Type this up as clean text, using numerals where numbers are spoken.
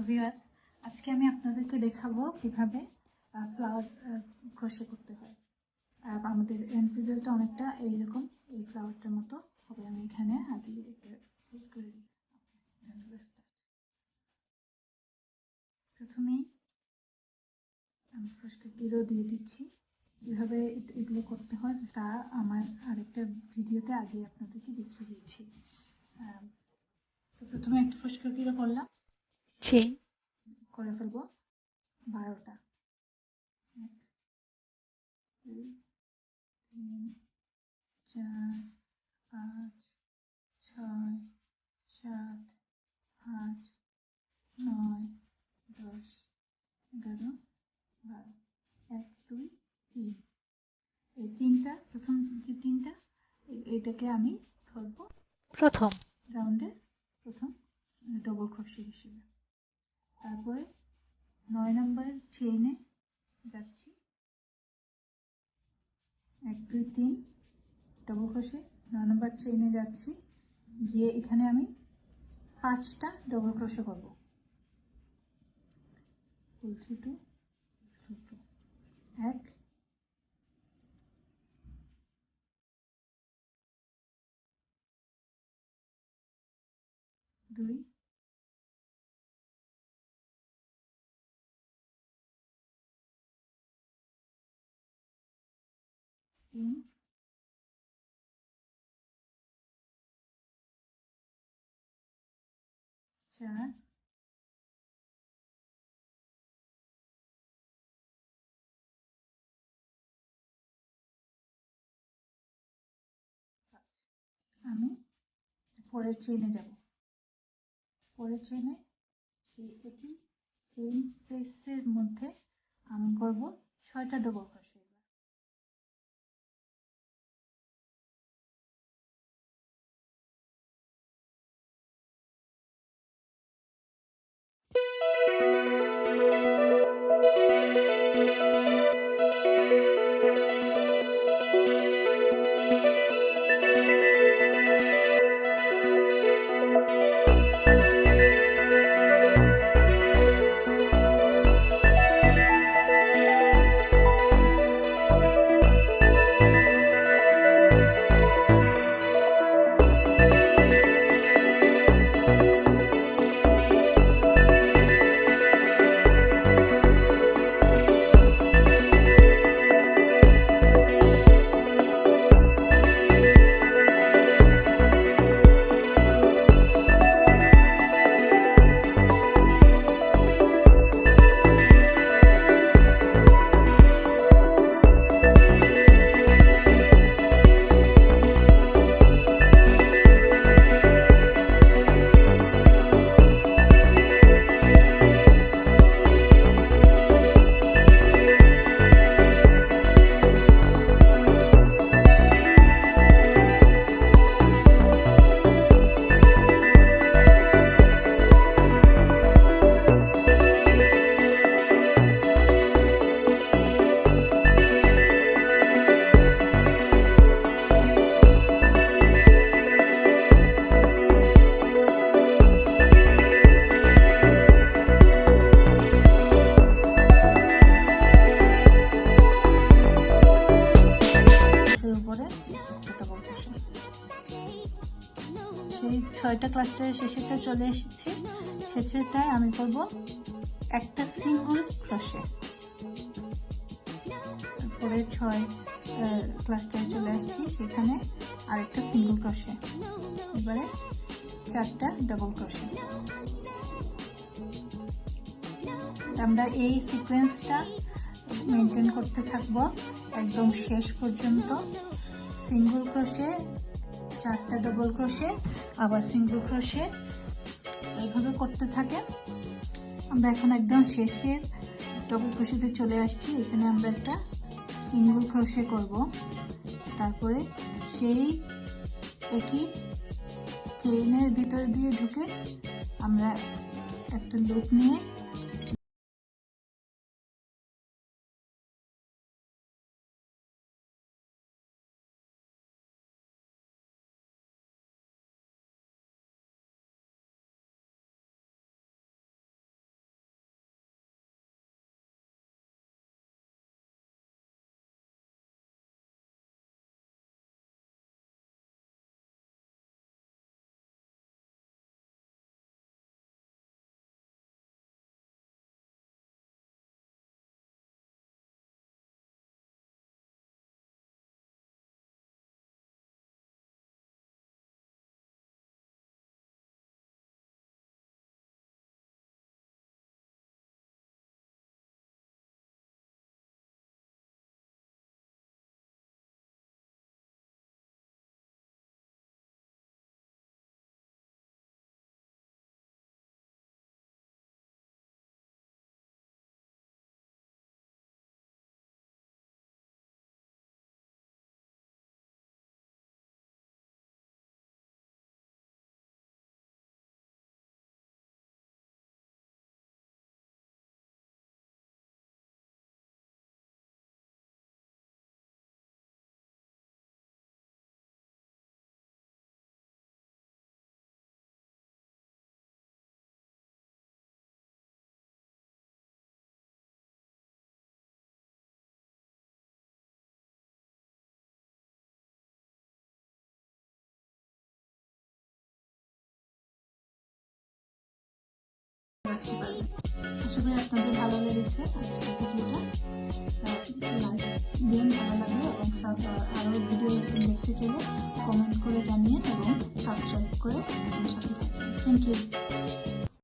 Viewers, আজকে আমি আপনাদেরকে দেখাবো কিভাবে ফ্লাওয়ার ক্রোশে করতে হয়। আর আমাদের এন্ড রেজাল্টটা অনেকটা এইরকম, এই ফ্লাওয়ারটার মতো হবে। আমি এখানে আগে একটা ক্লিক করে দিই। প্রথমেই আমি ক্রোশকাটিরও দিয়ে দিচ্ছি। কিভাবে এগুলো করতে হয় তা আমার আরেকটা ভিডিওতে আগে আপনাদেরকে দেখিয়ে দিয়েছি। তো প্রথমে একটা ক্রোশকাটিরও করলাম, চেইন করে ফেলবো 12টা। 1 2 3 4 5 6 7 8 9 10 11 12 1 2 3। এই তিনটা প্রথম যে তিনটা এটাকে আমি ধরবো প্রথম রাউন্ডে, প্রথম ডবল ক্রোশে হিসেবে। তারপরে 9 নম্বরের চেইনে যাচ্ছি, 1 2 3 ডবল ক্রোশে। 9 নম্বর চেইনে যাচ্ছি, গিয়ে এখানে আমি 5টা ডবল ক্রোশে করব। 1 2 3 4 আমি পরের চেইনে যাব। পরের চেইনে সেই একই চেইন স্পেসের মধ্যে আমি করব 6টা ডবল ক্রোশে। সেই 6টা ক্লাস্টারের শেষেটা চলে এসেছি। শেষেরটায় আমি করব একটা সিঙ্গল ক্রোশে। তারপরে 6 ক্লাস্টারে চলে আসছি, সেখানে আরেকটা সিঙ্গল ক্রোশে। এবারে 4টা ডবল ক্রোশে। আমরা এই সিকোয়েন্সটা মেনটেন করতে থাকবো একদম শেষ পর্যন্ত। সিঙ্গল ক্রোশে, 4টা ডবল ক্রোশে, আবার সিঙ্গল ক্রোশে, এইভাবে করতে থাকে। আমরা এখন একদম শেষের ডবল ক্রোশেতে চলে আসছি। এখানে আমরা একটা সিঙ্গল ক্রোশে করব। তারপরে সেই একই চেইনের ভিতর দিয়ে ঢুকে আমরা একটা লুপ নিয়ে রাখতে পারবেন। আশা করি আপনাদের ভালো লেগেছে আজকের ভিডিওটা। লাইক দিন ভালো লাগলো, এবং আরও ভিডিও দেখতে চাইলে কমেন্ট করে জানিয়ে এবং সাবস্ক্রাইব করে আমার সাথে থাকবেন। Thank you.